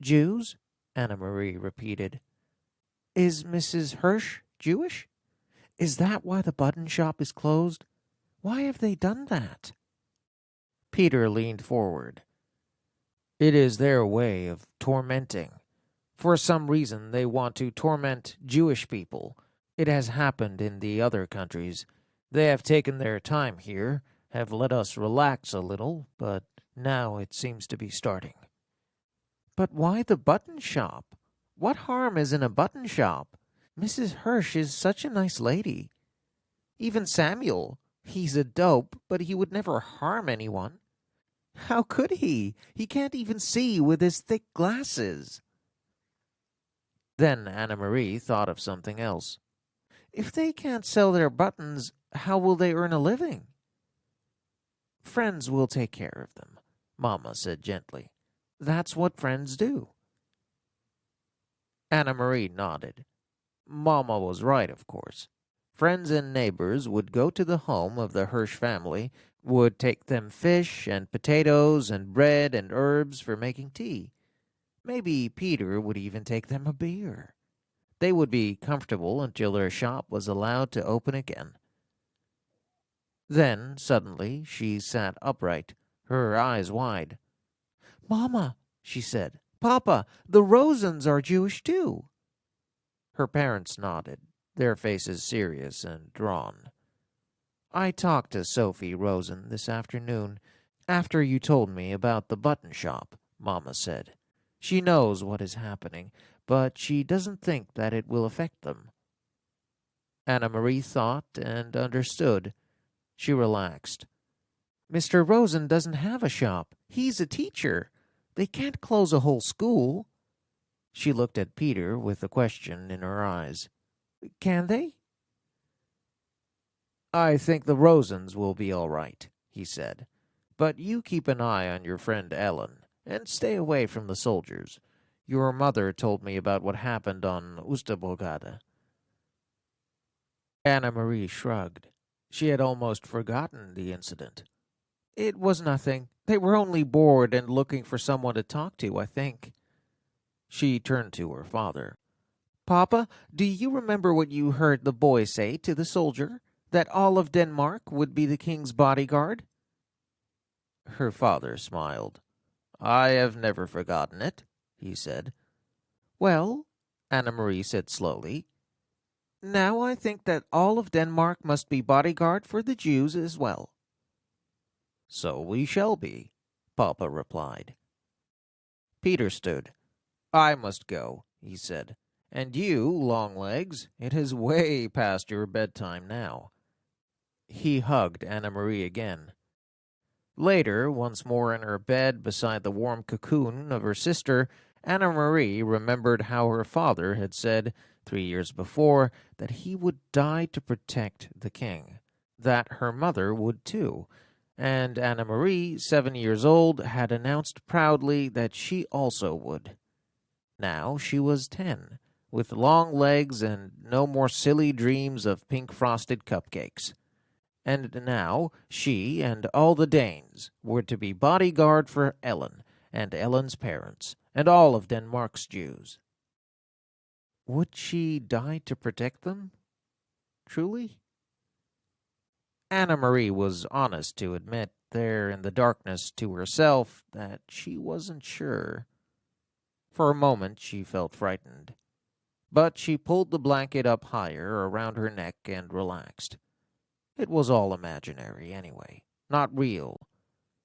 Jews? Annemarie repeated. Is Mrs. Hirsch Jewish? Is that why the button shop is closed? Why have they done that? Peter leaned forward. It is their way of tormenting. For some reason, they want to torment Jewish people. It has happened in the other countries. They have taken their time here, have let us relax a little, but now it seems to be starting. But why the button shop? What harm is in a button shop? Mrs. Hirsch is such a nice lady. Even Samuel, he's a dope, but he would never harm anyone. How could he? He can't even see with his thick glasses. Then Annemarie thought of something else. If they can't sell their buttons, how will they earn a living? Friends will take care of them, Mamma said gently. That's what friends do. Annemarie nodded. Mamma was right, of course. Friends and neighbors would go to the home of the Hirsch family, would take them fish and potatoes and bread and herbs for making tea. Maybe Peter would even take them a beer. They would be comfortable until their shop was allowed to open again. Then, suddenly, she sat upright, her eyes wide. Mamma, she said, Papa, the Rosens are Jewish too. Her parents nodded, their faces serious and drawn. I talked to Sophie Rosen this afternoon, after you told me about the button shop, Mamma said. She knows what is happening, but she doesn't think that it will affect them. Annemarie thought and understood. She relaxed. Mr. Rosen doesn't have a shop. He's a teacher. They can't close a whole school. She looked at Peter with a question in her eyes. Can they? I think the Rosens will be all right, he said. But you keep an eye on your friend Ellen, and stay away from the soldiers. Your mother told me about what happened on Oosterboogade. Annemarie shrugged. She had almost forgotten the incident. It was nothing. They were only bored and looking for someone to talk to, I think. She turned to her father. Papa, do you remember what you heard the boy say to the soldier? That all of Denmark would be the king's bodyguard? Her father smiled. I have never forgotten it, he said. Well, Annemarie said slowly, now I think that all of Denmark must be bodyguard for the Jews as well. So we shall be, Papa replied. Peter stood. I must go, he said. And you, Longlegs, it is way past your bedtime now. He hugged Annemarie again. Later, once more in her bed beside the warm cocoon of her sister, Annemarie remembered how her father had said 3 years before that he would die to protect the king, that her mother would too, and Annemarie, 7 years old, had announced proudly that she also would. Now she was 10, with long legs and no more silly dreams of pink frosted cupcakes. And now she and all the Danes were to be bodyguard for Ellen and Ellen's parents and all of Denmark's Jews. Would she die to protect them? Truly? Annemarie was honest to admit there in the darkness to herself that she wasn't sure. For a moment she felt frightened, but she pulled the blanket up higher around her neck and relaxed. It was all imaginary anyway, not real.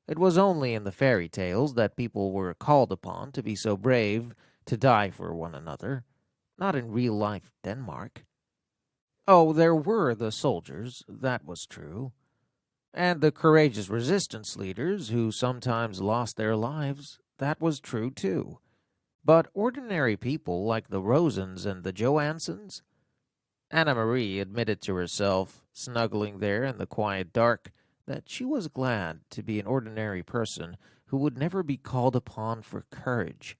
It was only in the fairy tales that people were called upon to be so brave, to die for one another, not in real-life Denmark. Oh, there were the soldiers, that was true, and the courageous resistance leaders who sometimes lost their lives, that was true too. But ordinary people like the Rosens and the Johansons? Annemarie admitted to herself, snuggling there in the quiet dark, that she was glad to be an ordinary person who would never be called upon for courage.